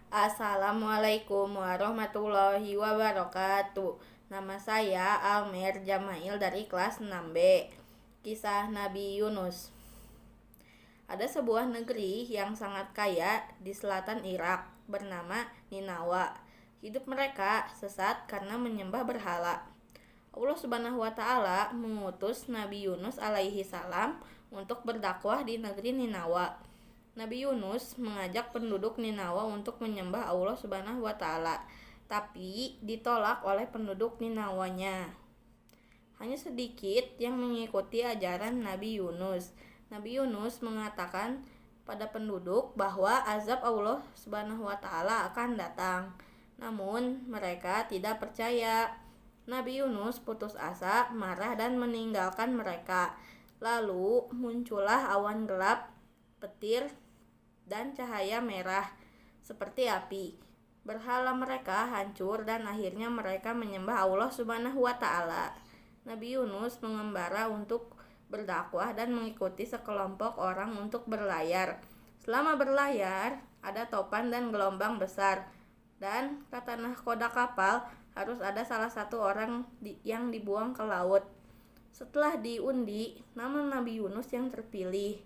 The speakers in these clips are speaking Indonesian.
Assalamualaikum warahmatullahi wabarakatuh. Nama saya Almer Jamail dari kelas 6B. Kisah Nabi Yunus. Ada sebuah negeri yang sangat kaya di selatan Irak bernama Ninawa. Hidup mereka sesat karena menyembah berhala. Allah Subhanahu wa Ta'ala mengutus Nabi Yunus alaihi salam untuk berdakwah di negeri Ninawa. Nabi Yunus mengajak penduduk Ninawa untuk menyembah Allah Subhanahu wa Ta'ala, tapi ditolak oleh penduduk Ninawanya. Hanya sedikit yang mengikuti ajaran Nabi Yunus. Nabi Yunus mengatakan pada penduduk bahwa azab Allah Subhanahu wa Ta'ala akan datang. Namun mereka tidak percaya. Nabi Yunus putus asa, marah dan meninggalkan mereka. Lalu muncullah awan gelap, petir, dan cahaya merah seperti api. Berhala mereka hancur dan akhirnya mereka menyembah Allah Subhanahu wa Ta'ala. Nabi Yunus mengembara untuk berdakwah dan mengikuti sekelompok orang untuk berlayar. Selama berlayar, ada topan dan gelombang besar, dan kata nahkoda kapal harus ada salah satu orang yang dibuang ke laut. Setelah diundi, nama Nabi Yunus yang terpilih.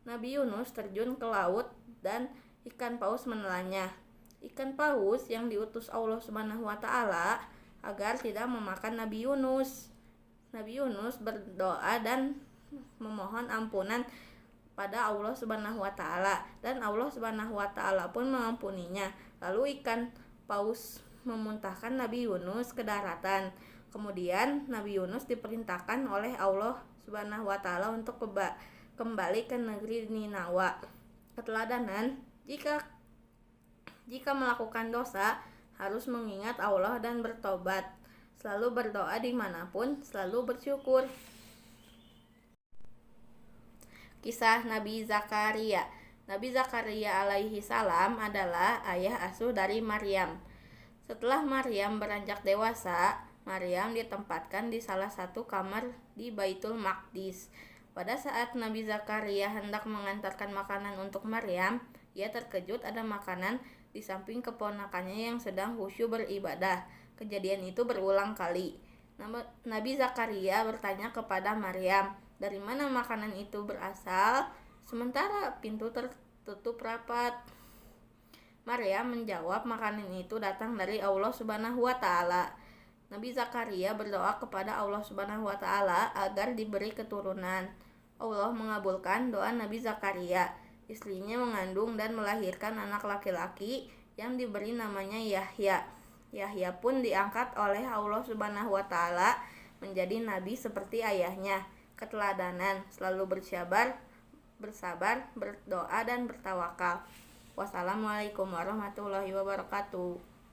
Nabi Yunus terjun ke laut dan ikan paus menelannya. Ikan paus yang diutus Allah Subhanahu wa Ta'ala agar tidak memakan Nabi Yunus. Nabi Yunus berdoa dan memohon ampunan pada Allah Subhanahu wa Ta'ala, dan Allah Subhanahu wa Ta'ala pun mengampuninya. Lalu ikan paus memuntahkan Nabi Yunus ke daratan. Kemudian Nabi Yunus diperintahkan oleh Allah Subhanahu wa Ta'ala untuk kembali ke negeri Ninawa. Keteladanan, jika melakukan dosa harus mengingat Allah dan bertobat, selalu berdoa dimanapun, selalu bersyukur. Kisah Nabi Zakaria. Nabi Zakaria alaihi salam adalah ayah asuh dari Maryam. Setelah Maryam beranjak dewasa, Maryam ditempatkan di salah satu kamar di Baitul Maqdis. Pada saat Nabi Zakaria hendak mengantarkan makanan untuk Maryam, ia terkejut ada makanan di samping keponakannya yang sedang khusyuk beribadah. Kejadian itu berulang kali. Nabi Zakaria bertanya kepada Maryam, dari mana makanan itu berasal, sementara pintu tertutup rapat. Maryam menjawab, makanan itu datang dari Allah Subhanahu wa Ta'ala. Nabi Zakaria berdoa kepada Allah Subhanahu wa Ta'ala agar diberi keturunan. Allah mengabulkan doa Nabi Zakaria. Istrinya mengandung dan melahirkan anak laki-laki yang diberi namanya Yahya. Yahya pun diangkat oleh Allah Subhanahu wa Ta'ala menjadi nabi seperti ayahnya. Keteladanan, selalu bersabar, berdoa dan bertawakal. Wassalamualaikum warahmatullahi wabarakatuh.